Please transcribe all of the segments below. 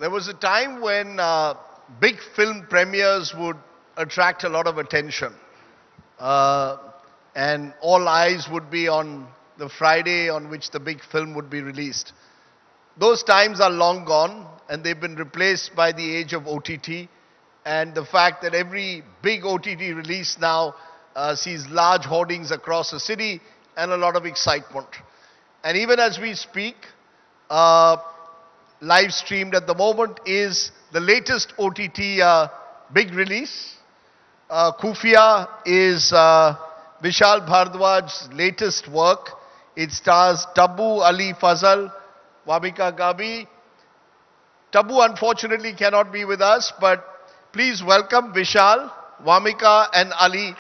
There was a time when big film premieres would attract a lot of attention. Uh, and all eyes would be on the Friday on which the big film would be released. Those times are long gone and they've been replaced by the age of OTT and the fact that every big OTT release now sees large hoardings across the city and a lot of excitement. And even as we speak, uh, live streamed at the moment is the latest OTT big release. Kufia is Vishal Bhardwaj's latest work. It stars Tabu Ali Fazal, Wamika Gabi. Tabu unfortunately cannot be with us, but please welcome Vishal, Wamika and Ali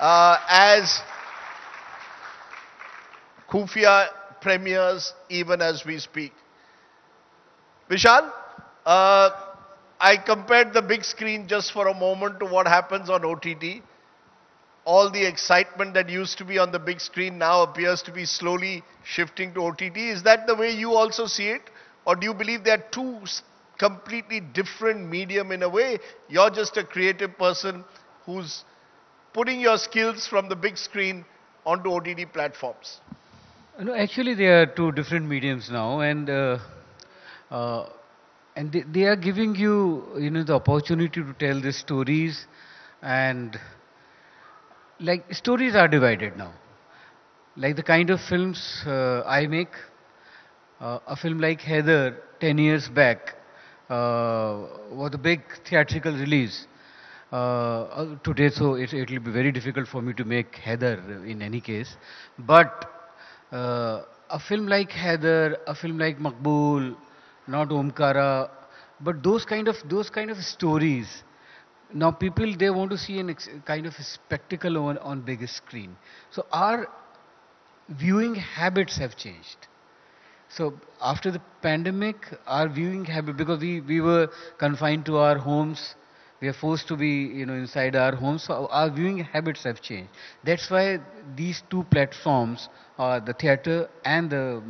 as Kufia premieres even as we speak. Vishal, I compared the big screen just for a moment to what happens on OTT. All the excitement that used to be on the big screen now appears to be slowly shifting to OTT. Is that the way you also see it? Or do you believe they're two completely different medium in a way? You're just a creative person who's putting your skills from the big screen onto OTT platforms. No, actually, they are two different mediums now, uh, and they are giving you, the opportunity to tell the stories, and like stories are divided now. Like the kind of films I make, a film like Heather 10 years back was a big theatrical release. Today, so it will be very difficult for me to make Heather in any case. But a film like Heather, a film like Makbul, not Omkara, but those kind of stories. Now people they want to see kind of a spectacle on big screen. So our viewing habits have changed. So after the pandemic, our viewing habit, because we were confined to our homes, we are forced to be inside our homes. So our viewing habits have changed. That's why these two platforms, the theater and the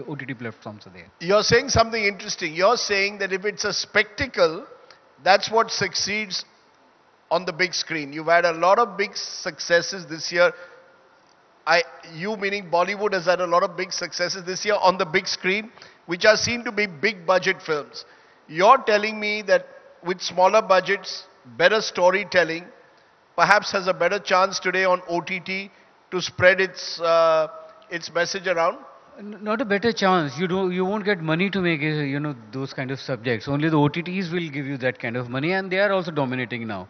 OTT platforms, are there. You're saying something interesting. You're saying that if it's a spectacle, that's what succeeds on the big screen. You've had a lot of big successes this year. You meaning Bollywood has had a lot of big successes this year on the big screen, which are seen to be big budget films. You're telling me that with smaller budgets, better storytelling, perhaps has a better chance today on OTT to spread its message around? Not a better chance. You won't get money to make those kind of subjects. Only the OTTs will give you that kind of money, and they are also dominating now.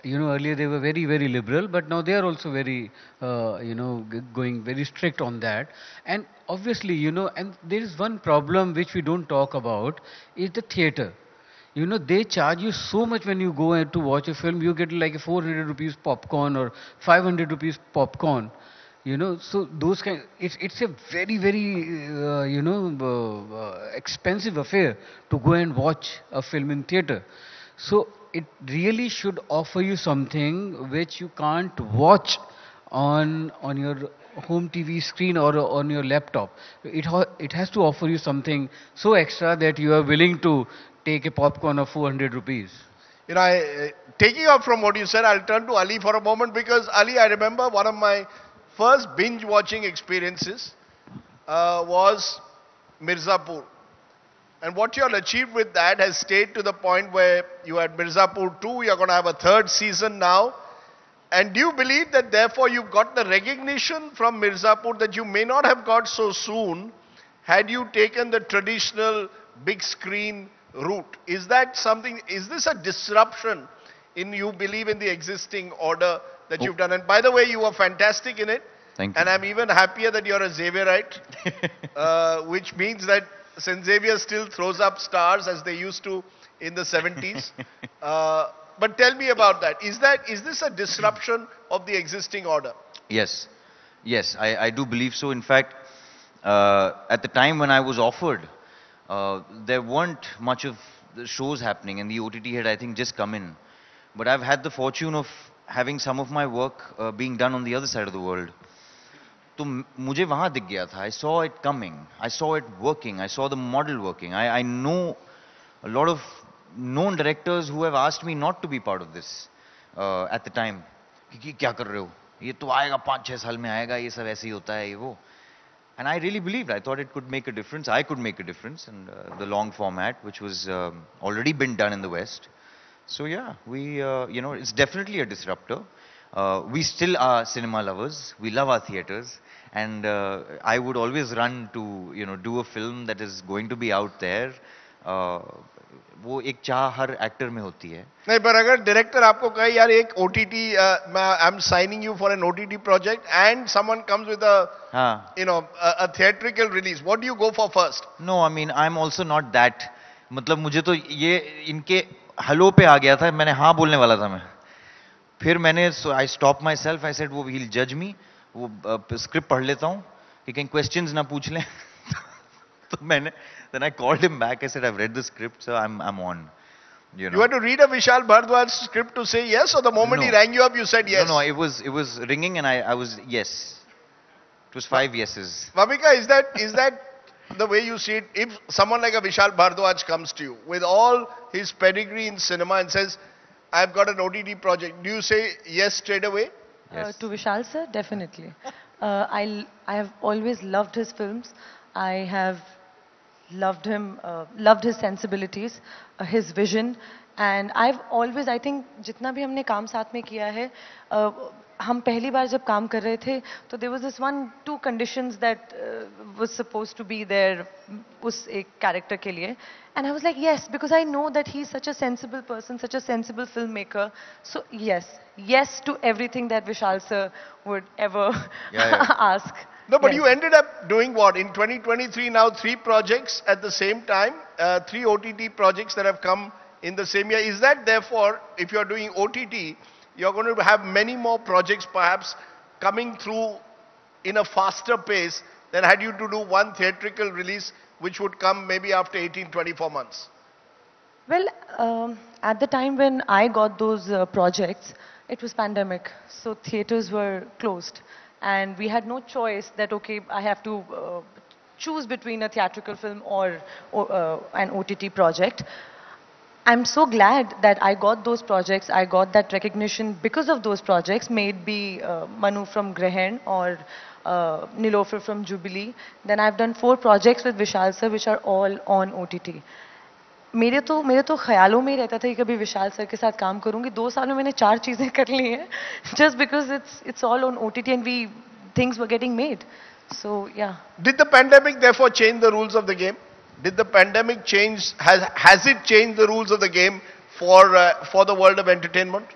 Earlier they were very very liberal, but now they are also very going very strict on that. And obviously, and there is one problem which we don't talk about is the theater. They charge you so much when you go in to watch a film. You get like a 400 rupees popcorn or 500 rupees popcorn. So those it's a very very expensive affair to go and watch a film in theater. So it really should offer you something which you can't watch on your home TV screen or on your laptop. It has to offer you something so extra that you are willing to take a popcorn of 400 rupees. Taking off from what you said, I'll turn to Ali for a moment because Ali, I remember one of my first binge watching experiences was Mirzapur. And what you all achieved with that has stayed to the point where you had Mirzapur 2, you're going to have a third season now. And do you believe that therefore you got the recognition from Mirzapur that you may not have got so soon had you taken the traditional big screen route? Is that something, is this a disruption in you believe in the existing order that you've done? And by the way, you were fantastic in it. Thank you. And I'm even happier that you're a Xavierite, which means that St. Xavier still throws up stars as they used to in the 70s. But tell me about that. Is this a disruption of the existing order? Yes, yes, I do believe so. In fact, at the time when I was offered, there weren't much of the shows happening, and the OTT had, I think, just come in. But I've had the fortune of having some of my work being done on the other side of the world. तो मुझे वहाँ दिख गया था. I saw it coming. I saw it working. I saw the model working. I know a lot of known directors who have asked me not to be part of this at the time. कि क्या कर रहे हो? ये तो आएगा 5-6 साल में आएगा, ये सब ऐसे ही होता है ये वो. And I really believed. I thought it could make a difference. I could make a difference in the long format, which was already been done in the West. So yeah, we, it's definitely a disruptor. We still are cinema lovers. We love our theaters. And I would always run to, do a film that is going to be out there. वो एक चाह हर actor में होती है. नहीं, पर अगर director आपको कहे यार एक OTT, I am signing you for an OTT project and someone comes with a theatrical release, what do you go for first? No, I mean I'm also not that. मतलब मुझे तो ये इनके हेलो पे आ गया था, मैंने हाँ बोलने वाला था मैं. फिर मैंने I stop my self, I said वो ही जज मी, वो स्क्रिप्ट पढ़ लेता हूँ कि कहीं क्वेश्चंस ना पूछ लें. तो मैंने then I called him back. I said I've read the script, so I'm on. You had to read a Vishal Bhardwaj script to say yes, or the moment he rang you up, you said yes? No, it was ringing, and I was yes. It was 5 yeses. Vamika, is that the way you see it? If someone like a Vishal Bhardwaj comes to you with all his pedigree in cinema and says, "I've got an OTT project," do you say yes straight away? Yes. To Vishal sir, definitely. I have always loved his films. I have loved him, loved his sensibilities, his vision, and I've always, I think, जितना भी हमने काम साथ में किया है, हम पहली बार जब काम कर रहे थे, तो there was this 1-2 conditions that was supposed to be there उस एक character के लिए, and I was like yes, because I know that he's such a sensible person, such a sensible filmmaker, so yes to everything that Vishal sir would ever ask. No, but you ended up doing what? In 2023 now, 3 projects at the same time, 3 OTT projects that have come in the same year. Is that therefore, if you're doing OTT, you're going to have many more projects perhaps coming through in a faster pace than had you to do one theatrical release, which would come maybe after 18-24 months? Well, at the time when I got those projects, it was pandemic, so theaters were closed. And we had no choice that, okay, I have to choose between a theatrical film or an OTT project. I'm so glad that I got those projects. I got that recognition because of those projects, may it be Manu from Grahan or Nilofer from Jubilee. Then I've done 4 projects with Vishal sir, which are all on OTT. मेरे तो ख्यालों में ही रहता था कि कभी विशाल sir के साथ काम करूंगी. 2 साल में मैंने 4 चीजें कर ली हैं, just because it's all on OTT and things were getting made. So yeah. Did the pandemic therefore change the rules of the game? Did the pandemic change? Has it changed the rules of the game for the world of entertainment?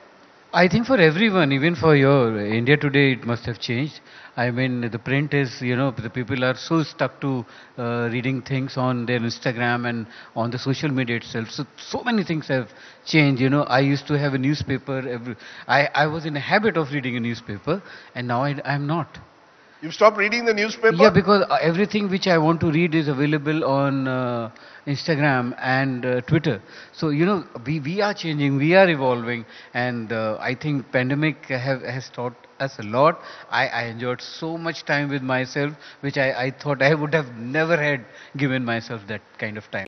I think for everyone, even for your India Today, it must have changed. I mean, the print is, the people are so stuck to reading things on their Instagram and on the social media itself. So many things have changed. I used to have a newspaper. I was in a habit of reading a newspaper, and now I'm not. You've stopped reading the newspaper? Yeah, because everything which I want to read is available on Instagram and Twitter. So, we are changing, we are evolving, and I think pandemic has taught us a lot. I enjoyed so much time with myself, which I thought I would have never had given myself that kind of time.